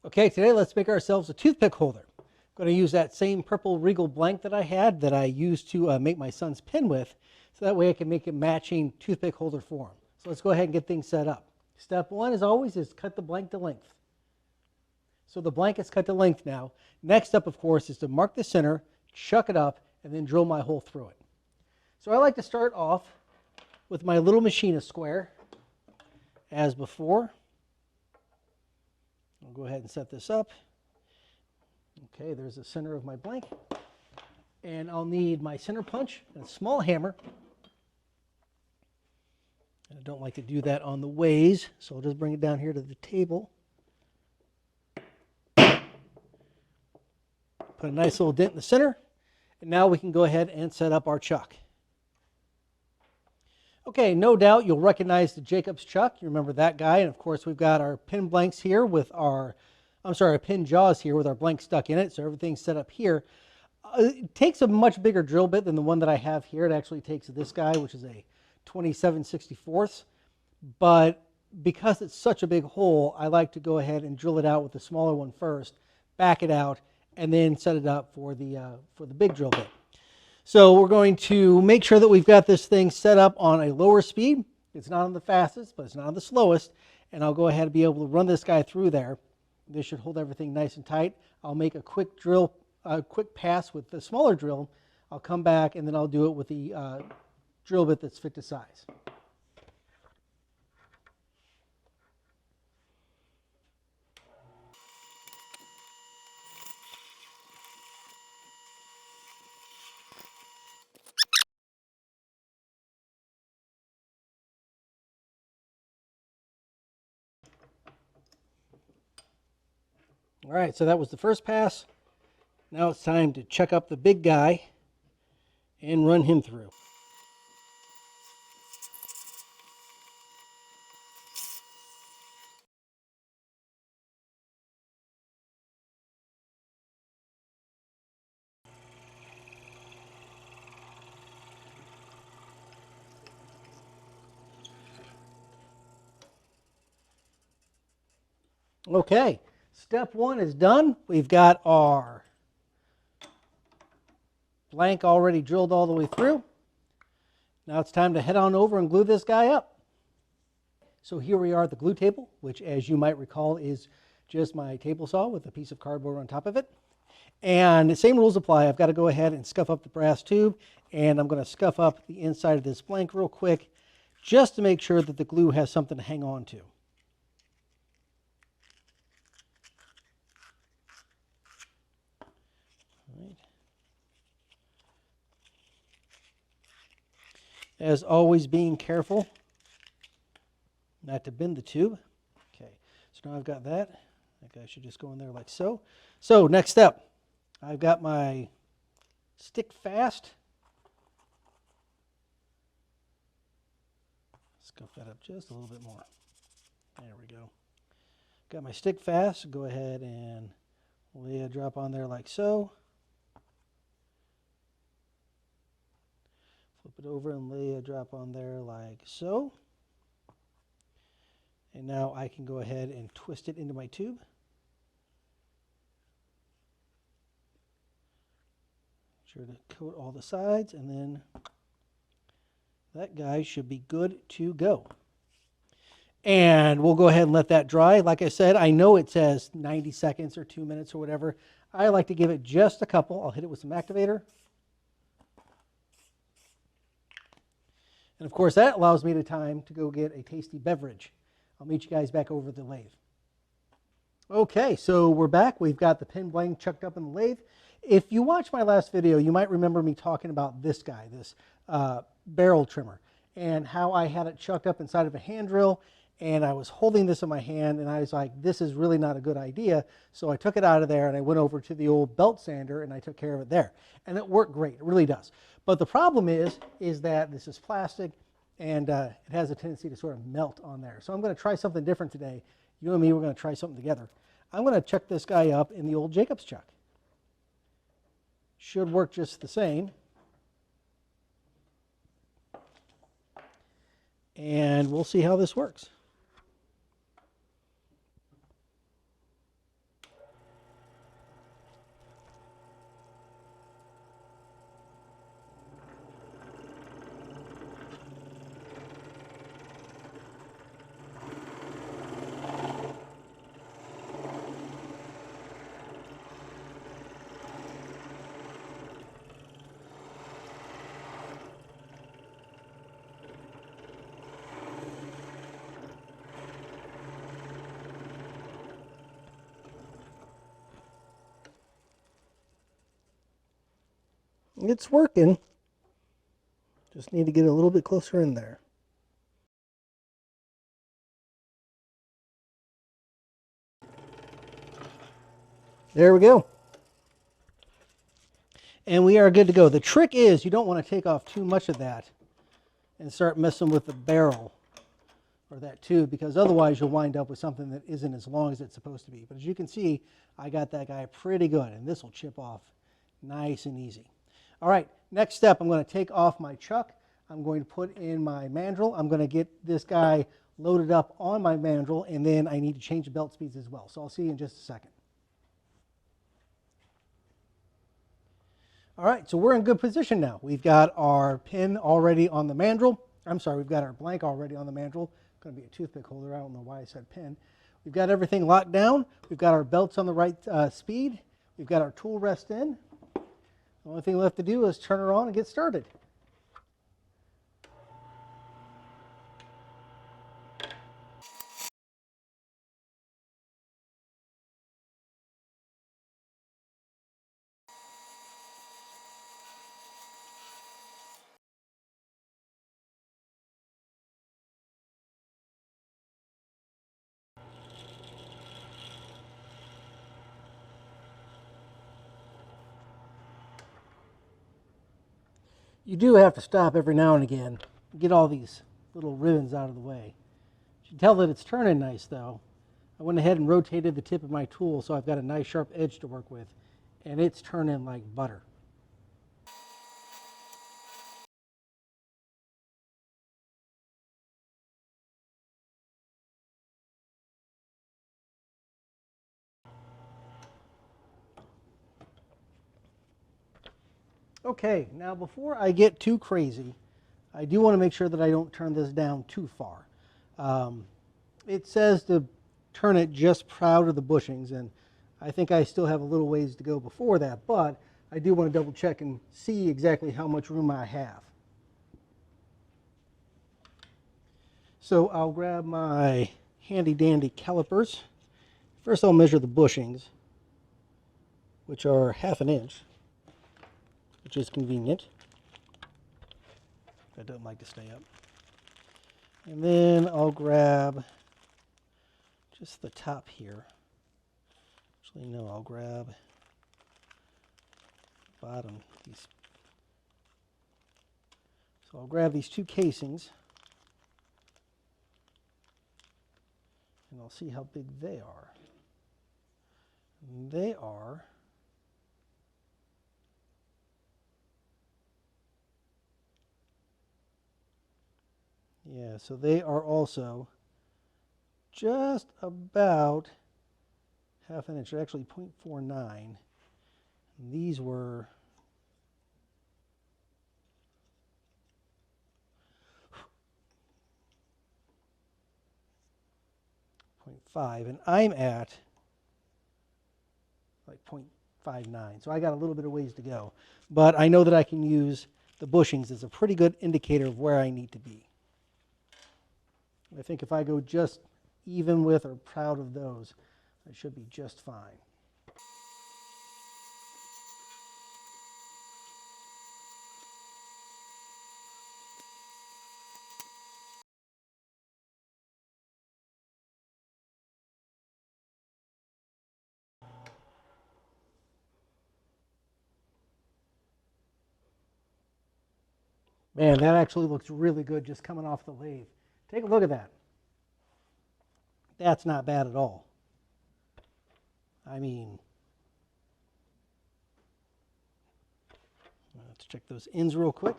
Okay, today let's make ourselves a toothpick holder. I'm going to use that same purple Regal blank that I had that I used to make my son's pen with, so that way I can make a matching toothpick holder for him. So let's go ahead and get things set up. Step one, as always, is cut the blank to length. So the blank is cut to length now. Next up, of course, is to mark the center, chuck it up, and then drill my hole through it. So I like to start off with my little machinist square, as before. I'll go ahead and set this up. Okay, there's the center of my blank. And I'll need my center punch and a small hammer. And I don't like to do that on the ways, so I'll just bring it down here to the table. Put a nice little dent in the center. And now we can go ahead and set up our chuck. Okay, no doubt you'll recognize the Jacob's chuck. You remember that guy. And of course, we've got our pin blanks here with our pin jaws here with our blank stuck in it. So everything's set up here. It takes a much bigger drill bit than the one that I have here. It actually takes this guy, which is a 27/64. But because it's such a big hole, I like to go ahead and drill it out with the smaller one first, back it out, and then set it up for the big drill bit. So we're going to make sure that we've got this thing set up on a lower speed. It's not on the fastest, but it's not on the slowest. And I'll go ahead and be able to run this guy through there. This should hold everything nice and tight. I'll make a quick pass with the smaller drill. I'll come back and then I'll do it with the drill bit that's fit to size. All right, so that was the first pass. Now it's time to chuck up the big guy and run him through. Okay, step one is done. We've got our blank already drilled all the way through. Now it's time to head on over and glue this guy up. So here we are at the glue table, which, as you might recall, is just my table saw with a piece of cardboard on top of it. And the same rules apply. I've got to go ahead and scuff up the brass tube, and I'm going to scuff up the inside of this blank real quick just to make sure that the glue has something to hang on to. As always, being careful not to bend the tube. Okay, so now I've got that. That guy should just go in there like so. So next step, I've got my stick fast. Scuff that up just a little bit more. There we go. Got my stick fast. Go ahead and lay a drop on there like so. Flip it over and lay a drop on there like so. And now I can go ahead and twist it into my tube. Sure to coat all the sides, and then that guy should be good to go. And we'll go ahead and let that dry. Like I said, I know it says 90 seconds or 2 minutes or whatever. I like to give it just a couple. I'll hit it with some activator. And of course, that allows me the time to go get a tasty beverage. I'll meet you guys back over the lathe. Okay, so we're back. We've got the pin blank chucked up in the lathe. If you watched my last video, you might remember me talking about this guy, this barrel trimmer, and how I had it chucked up inside of a hand drill, and I was holding this in my hand, and I was like, this is really not a good idea. So I took it out of there, and I went over to the old belt sander, and I took care of it there. And it worked great. It really does. But the problem is that this is plastic, and it has a tendency to sort of melt on there. So I'm going to try something different today. You and me, we're going to try something together. I'm going to chuck this guy up in the old Jacob's chuck. Should work just the same. And we'll see how this works. It's working. Just need to get a little bit closer in there. There we go. And we are good to go. The trick is you don't want to take off too much of that and start messing with the barrel or that tube, because otherwise you'll wind up with something that isn't as long as it's supposed to be. But as you can see, I got that guy pretty good, and this will chip off nice and easy. All right, next step, I'm going to take off my chuck. I'm going to put in my mandrel. I'm going to get this guy loaded up on my mandrel, and then I need to change the belt speeds as well. So I'll see you in just a second. All right, so we're in good position now. We've got our pin already on the mandrel. I'm sorry, we've got our blank already on the mandrel. It's going to be a toothpick holder. I don't know why I said pin. We've got everything locked down. We've got our belts on the right speed. We've got our tool rest in. The only thing left to do is turn her on and get started. You do have to stop every now and again and get all these little ribbons out of the way. You can tell that it's turning nice though. I went ahead and rotated the tip of my tool so I've got a nice sharp edge to work with, and it's turning like butter. Okay, now before I get too crazy, I do want to make sure that I don't turn this down too far. It says to turn it just proud of the bushings, and I think I still have a little ways to go before that, but I do want to double check and see exactly how much room I have. So I'll grab my handy dandy calipers. First I'll measure the bushings, which are 1/2 inch, which is convenient. I don't like to stay up. And then I'll grab just the top here. Actually, no, I'll grab the bottom. So I'll grab these 2 casings, and I'll see how big they are. And they are so they are also just about 1/2 inch. They're actually 0.49. And these were 0.5, and I'm at like 0.59. So I got a little bit of ways to go. But I know that I can use the bushings as a pretty good indicator of where I need to be. I think if I go just even with or proud of those, I should be just fine. Man, that actually looks really good just coming off the lathe. Take a look at that. That's not bad at all. I mean, let's check those ends real quick.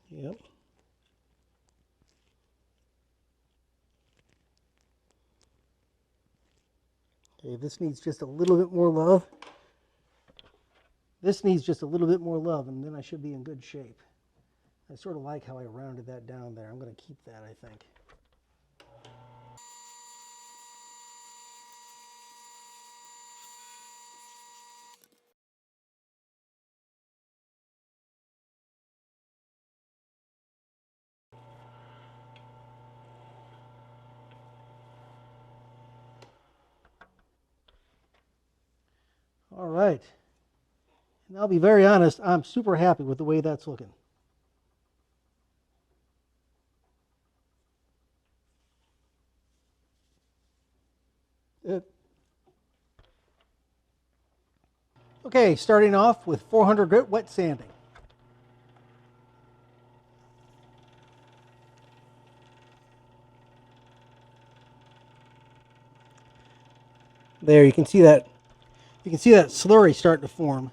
Yep. Okay, this needs just a little bit more love. This needs just a little bit more love, and then I should be in good shape. I sort of like how I rounded that down there. I'm going to keep that, I think. All right. And I'll be very honest, I'm super happy with the way that's looking. Okay, starting off with 400 grit wet sanding. There, you can see that slurry starting to form.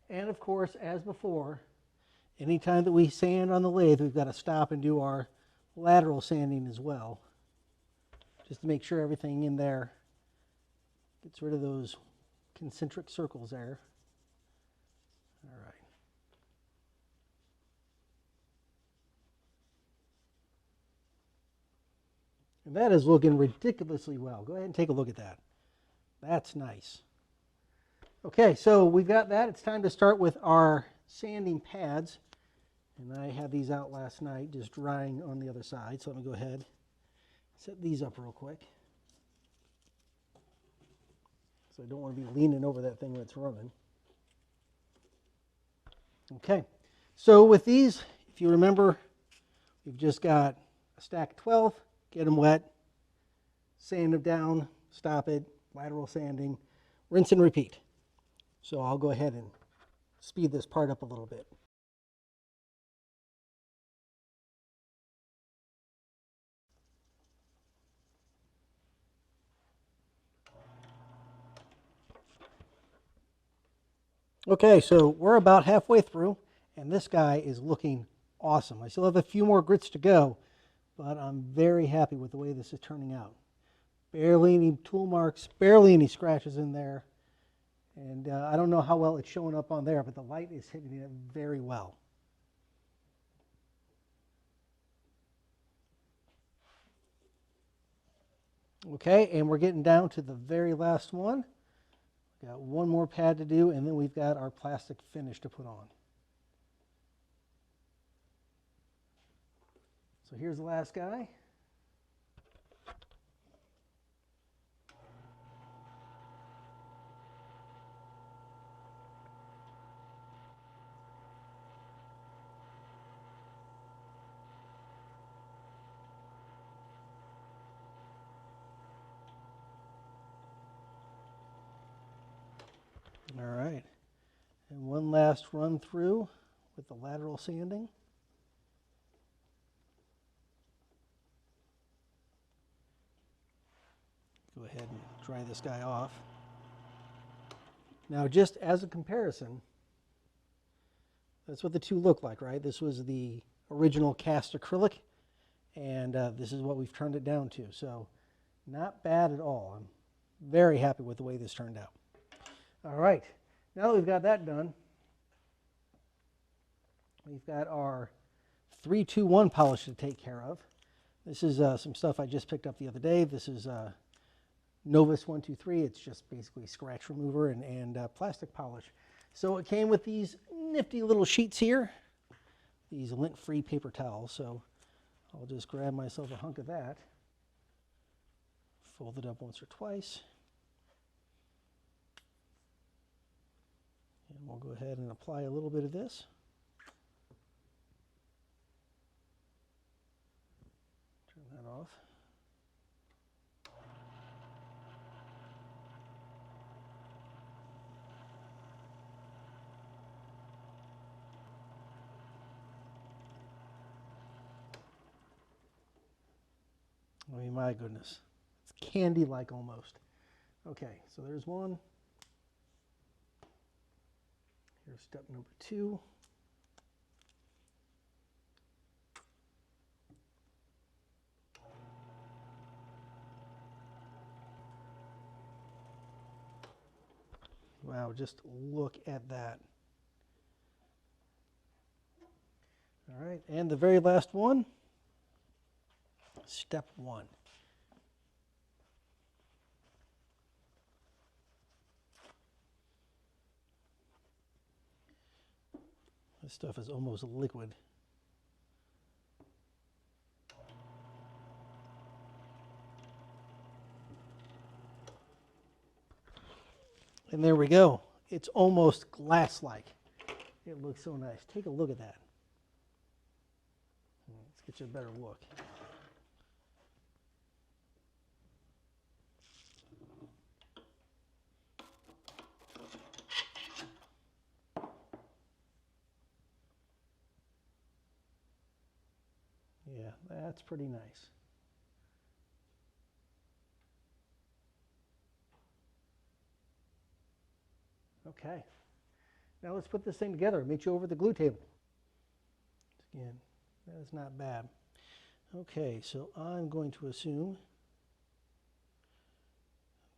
And of course, as before, anytime that we sand on the lathe, we've got to stop and do our lateral sanding as well, just to make sure everything in there gets rid of those concentric circles there. All right. And that is looking ridiculously well. Go ahead and take a look at that. That's nice. Okay, so we've got that. It's time to start with our sanding pads. And I had these out last night, just drying on the other side. So let me go ahead and set these up real quick. So I don't want to be leaning over that thing when it's running. Okay, so with these, if you remember, we've just got a stack of 12, get them wet, sand them down, stop it, lateral sanding, rinse and repeat. So I'll go ahead and speed this part up a little bit. Okay, so we're about halfway through, and this guy is looking awesome. I still have a few more grits to go, but I'm very happy with the way this is turning out. Barely any tool marks, barely any scratches in there. And I don't know how well it's showing up on there, but the light is hitting it very well. Okay, and we're getting down to the very last one. Got one more pad to do, and then we've got our plastic finish to put on. So here's the last guy. All right, and one last run through with the lateral sanding. Go ahead and dry this guy off. Now, just as a comparison, that's what the two look like, right? This was the original cast acrylic, and this is what we've turned it down to. So not bad at all. I'm very happy with the way this turned out. All right, now that we've got that done, we've got our 3-2-1 polish to take care of. This is some stuff I just picked up the other day. This is Novus 123. It's just basically scratch remover and plastic polish. So it came with these nifty little sheets here, these lint-free paper towels. So I'll just grab myself a hunk of that, fold it up once or twice, and we'll go ahead and apply a little bit of this. Turn that off. I mean, my goodness, it's candy-like almost. Okay, so there's one. Here's step number 2. Wow, just look at that. All right, and the very last one, step 1. This stuff is almost liquid. And there we go. It's almost glass-like. It looks so nice. Take a look at that. Let's get you a better look. Yeah, that's pretty nice. Okay. Now let's put this thing together. Meet you over the glue table. Again, that is not bad. Okay, so I'm going to assume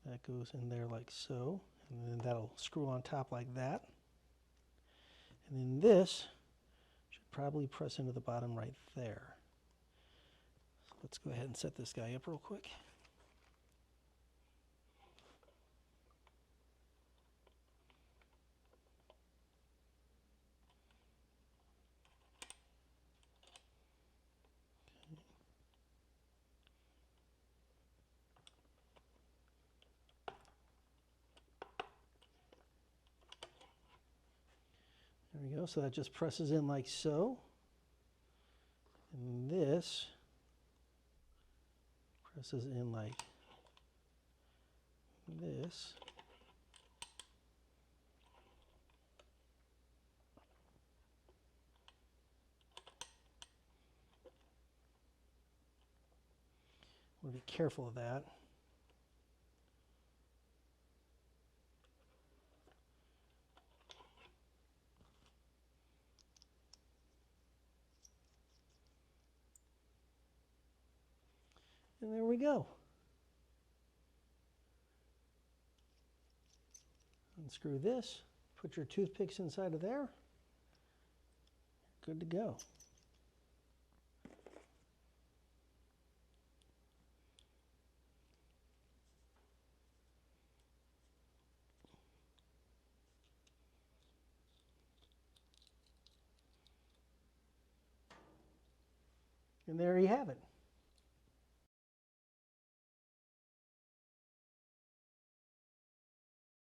that goes in there like so, and then that'll screw on top like that. And then this should probably press into the bottom right there. So let's go ahead and set this guy up real quick. There we go, so that just presses in like so. And this presses in like this. We'll be careful of that. And there we go. Unscrew this, put your toothpicks inside of there. Good to go. And there you have it.